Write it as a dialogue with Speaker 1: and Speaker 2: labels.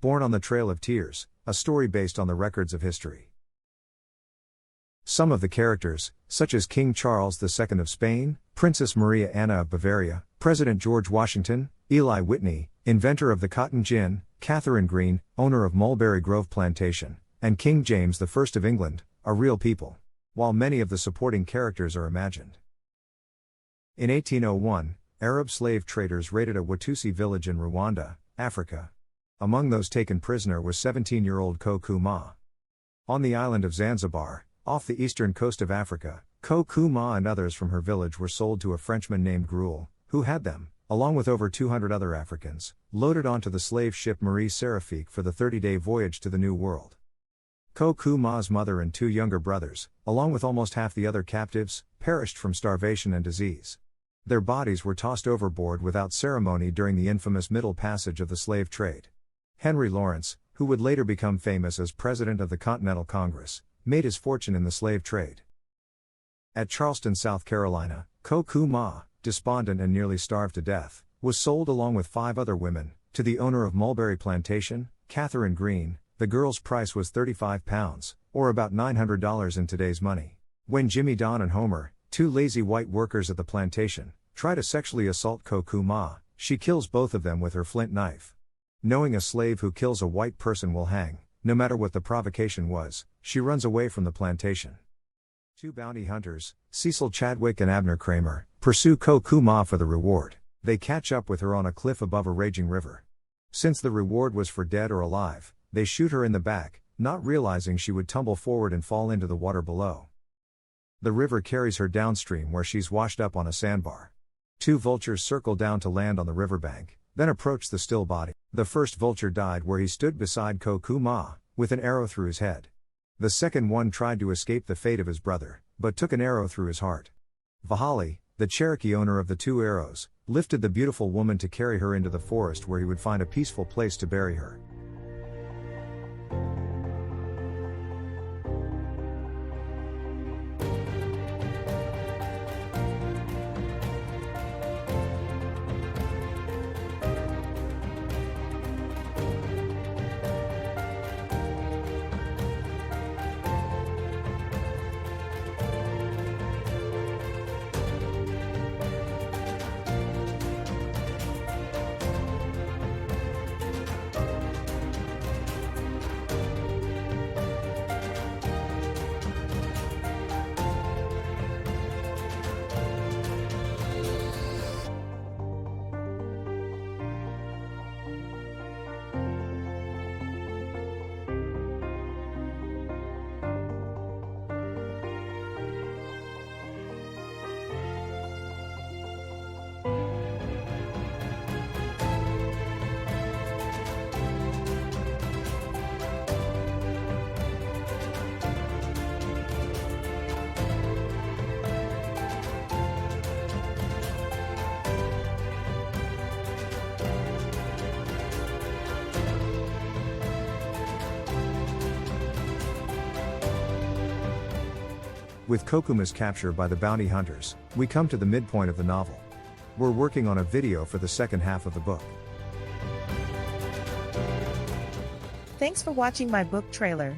Speaker 1: Born on the Trail of Tears, a story based on the records of history. Some of the characters, such as King Charles II of Spain, Princess Maria Anna of Bavaria, President George Washington, Eli Whitney, inventor of the cotton gin, Catherine Green, owner of Mulberry Grove Plantation, and King James I of England, are real people, while many of the supporting characters are imagined. In 1801, Arab slave traders raided a Watusi village in Rwanda, Africa. Among those taken prisoner was 17-year-old Kokuma. On the island of Zanzibar, off the eastern coast of Africa, Kokuma and others from her village were sold to a Frenchman named Gruel, who had them, along with over 200 other Africans, loaded onto the slave ship Marie Seraphique for the 30-day voyage to the New World. Kokuma's mother and two younger brothers, along with almost half the other captives, perished from starvation and disease. Their bodies were tossed overboard without ceremony during the infamous Middle Passage of the slave trade. Henry Lawrence, who would later become famous as President of the Continental Congress, made his fortune in the slave trade. At Charleston, South Carolina, Kokuma, despondent and nearly starved to death, was sold along with 5 other women, to the owner of Mulberry Plantation, Catherine Green. The girl's price was £35, or about $900 in today's money. When Jimmy, Don and Homer, 2 lazy white workers at the plantation, try to sexually assault Kokuma, she kills both of them with her flint knife. Knowing a slave who kills a white person will hang, no matter what the provocation was, she runs away from the plantation. 2 bounty hunters, Cecil Chadwick and Abner Kramer, pursue Kokuma for the reward. They catch up with her on a cliff above a raging river. Since the reward was for dead or alive, they shoot her in the back, not realizing she would tumble forward and fall into the water below. The river carries her downstream where she's washed up on a sandbar. 2 vultures circle down to land on the riverbank, then approach the still body. The first vulture died where he stood beside Kokuma, with an arrow through his head. The second one tried to escape the fate of his brother, but took an arrow through his heart. Vahali, the Cherokee owner of the 2 arrows, lifted the beautiful woman to carry her into the forest where he would find a peaceful place to bury her. With Kokuma's capture by the bounty hunters, we come to the midpoint of the novel. We're working on a video for the second half of the book.
Speaker 2: Thanks for watching my book trailer.